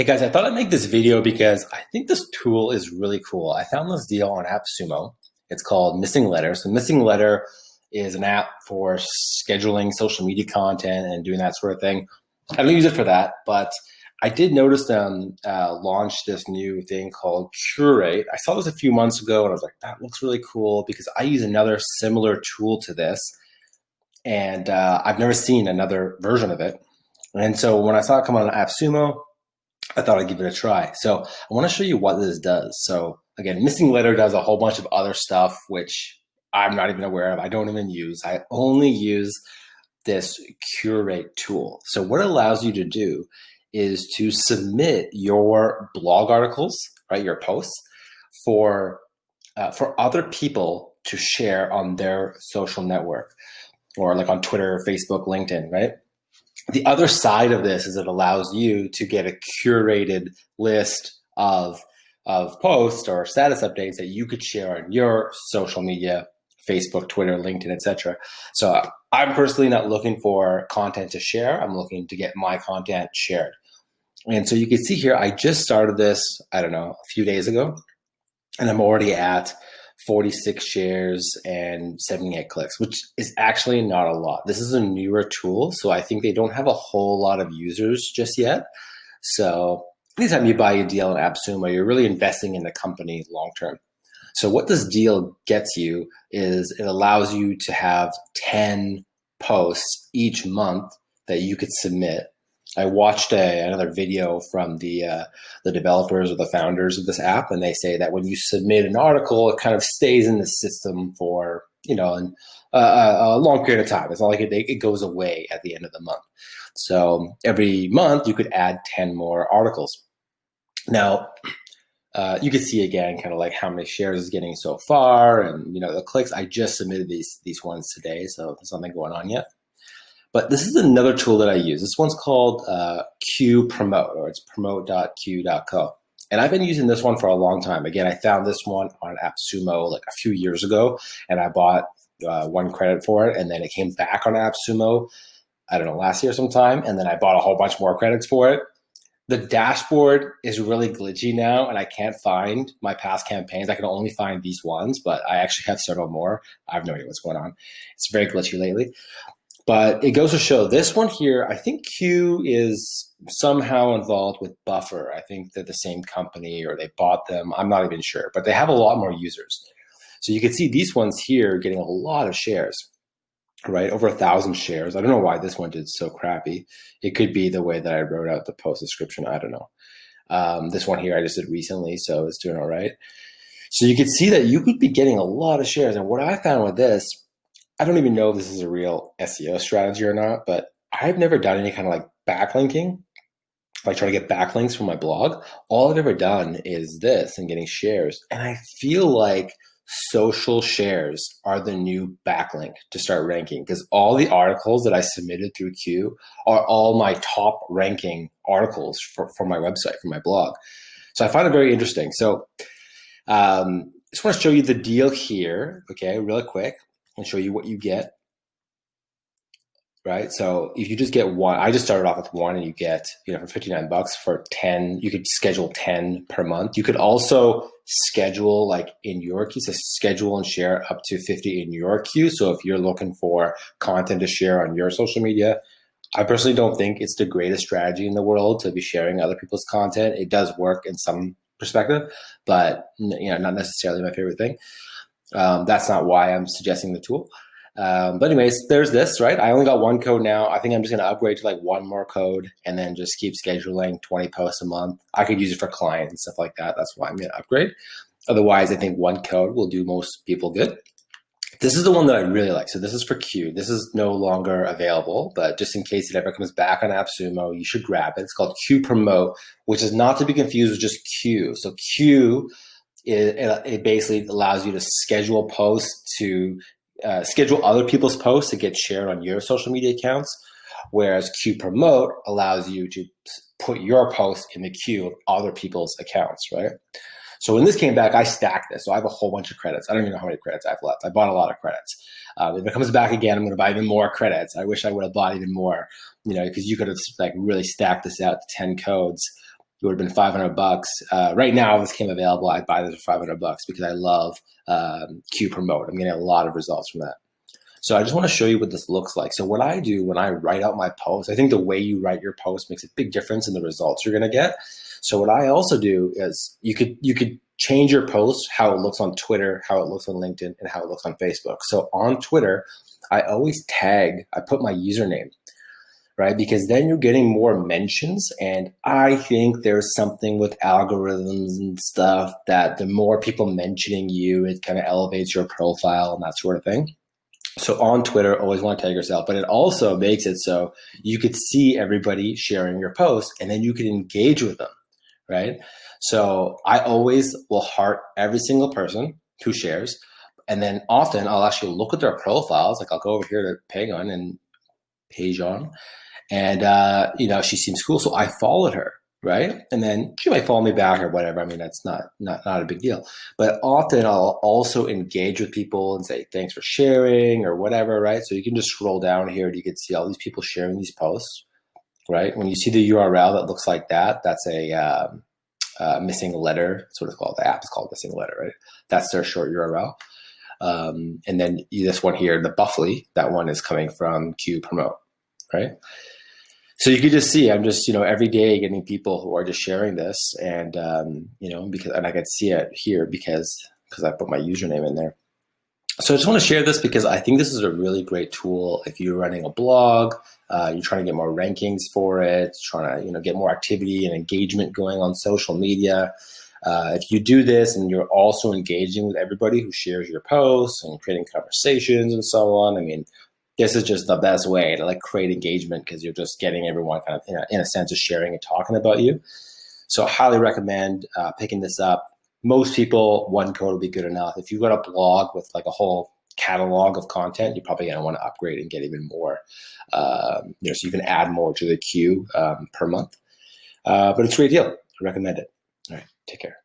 Hey guys, I thought I'd make this video because I think this tool is really cool. I found this deal on AppSumo. It's called MissingLettr. So MissingLettr is an app for scheduling social media content and doing that sort of thing. I don't use it for that, but I did notice them launch this new thing called Curate. I saw this a few months ago and I was like, that looks really cool because I use another similar tool to this and I've never seen another version of it. And so when I saw it come on AppSumo, I thought I'd give it a try. So I want to show you what this does. So again, MissingLettr does a whole bunch of other stuff, which I'm not even aware of. I don't even use. I only use this Curate tool. So what it allows you to do is to submit your blog articles, right, your posts, for other people to share on their social network, or like on Twitter, Facebook, LinkedIn, right? The other side of this is it allows you to get a curated list of posts or status updates that you could share on your social media, Facebook, Twitter, LinkedIn, etc. So I'm personally not looking for content to share. I'm looking to get my content shared. And so you can see here, I just started this, I don't know, a few days ago, and I'm already at 46 shares and 78 clicks, which is actually not a lot. This is a newer tool, so I think they don't have a whole lot of users just yet. So anytime you buy a deal on AppSumo, you're really investing in the company long term. So what this deal gets you is it allows you to have 10 posts each month that you could submit. I watched another video from the developers or the founders of this app, and they say that when you submit an article, it kind of stays in the system for a long period of time. It's not like it goes away at the end of the month. So every month you could add 10 more articles. Now you can see again kind of like how many shares is getting so far, and the clicks. I just submitted these ones today, so there's nothing going on yet. But this is another tool that I use. This one's called Quuu Promote, or it's promote.quuu.co. And I've been using this one for a long time. Again, I found this one on AppSumo like a few years ago, and I bought 1 credit for it, and then it came back on AppSumo, I don't know, last year sometime, and then I bought a whole bunch more credits for it. The dashboard is really glitchy now, and I can't find my past campaigns. I can only find these ones, but I actually have several more. I have no idea what's going on. It's very glitchy lately. But it goes to show this one here, I think Quuu is somehow involved with Buffer. I think they're the same company or they bought them. I'm not even sure, but they have a lot more users. So you can see these ones here getting a lot of shares, right? Over 1,000 shares. I don't know why this one did so crappy. It could be the way that I wrote out the post description. I don't know. This one here I just did recently, so it's doing all right. So you can see that you could be getting a lot of shares. And what I found with this, I don't even know if this is a real SEO strategy or not, but I've never done any kind of like backlinking, like trying to get backlinks from my blog. All I've ever done is this and getting shares. And I feel like social shares are the new backlink to start ranking, because all the articles that I submitted through Quuu are all my top ranking articles for my website, for my blog. So I find it very interesting. So I just want to show you the deal here, okay, really quick, and show you what you get, right? So if you just get one, I just started off with one, and you get, for $59 for 10, you could schedule 10 per month. You could also schedule, like in your queue, so schedule and share up to 50 in your queue. So if you're looking for content to share on your social media, I personally don't think it's the greatest strategy in the world to be sharing other people's content. It does work in some perspective, but not necessarily my favorite thing. That's not why I'm suggesting the tool. But anyways, there's this, right? I only got 1 code now. I think I'm just going to upgrade to like 1 more code and then just keep scheduling 20 posts a month. I could use it for clients and stuff like that. That's why I'm going to upgrade. Otherwise, I think 1 code will do most people good. This is the one that I really like. So this is for Quuu. This is no longer available, but just in case it ever comes back on AppSumo, you should grab it. It's called Quuu Promote, which is not to be confused with just Quuu. So Quuu, it basically allows you to schedule posts to schedule other people's posts to get shared on your social media accounts, whereas Quuu Promote allows you to put your post in the queue of other people's accounts, right? So when this came back, I stacked this. So I have a whole bunch of credits. I don't even know how many credits I've left. I bought a lot of credits. If it comes back again, I'm going to buy even more credits. I wish I would have bought even more, because you could have like really stacked this out to 10 codes it would have been $500. Right now, if this came available, I'd buy this for $500 because I love Quuu Promote. I'm getting a lot of results from that. So I just want to show you what this looks like. So what I do when I write out my post, I think the way you write your post makes a big difference in the results you're going to get. So what I also do is you could change your post, how it looks on Twitter, how it looks on LinkedIn, and how it looks on Facebook. So on Twitter, I always I put my username, right? Because then you're getting more mentions. And I think there's something with algorithms and stuff that the more people mentioning you, it kind of elevates your profile and that sort of thing. So on Twitter, always want to tag yourself, but it also makes it so you could see everybody sharing your post and then you can engage with them, right? So I always will heart every single person who shares. And then often I'll actually look at their profiles. Like I'll go over here to Pajon, and she seems cool. So I followed her, right? And then she might follow me back or whatever. I mean, that's not a big deal. But often I'll also engage with people and say, thanks for sharing or whatever, right? So you can just scroll down here and you can see all these people sharing these posts, right? When you see the URL that looks like that, that's a MissingLettr. That's what it's called. The app is called MissingLettr, right? That's their short URL. And then this one here, the Buffly, that one is coming from Quuu Promote, right? So you could just see, I'm just, every day getting people who are just sharing this and, and I could see it here because I put my username in there. So I just want to share this because I think this is a really great tool. If you're running a blog, you're trying to get more rankings for it, trying to, get more activity and engagement going on social media. If you do this and you're also engaging with everybody who shares your posts and creating conversations and so on, I mean, this is just the best way to create engagement because you're just getting everyone kind of in a sense of sharing and talking about you. So I highly recommend picking this up. Most people, one code will be good enough. If you've got a blog with a whole catalog of content, you're probably going to want to upgrade and get even more. So you can add more to the queue per month. But it's a great deal. I recommend it. All right, take care.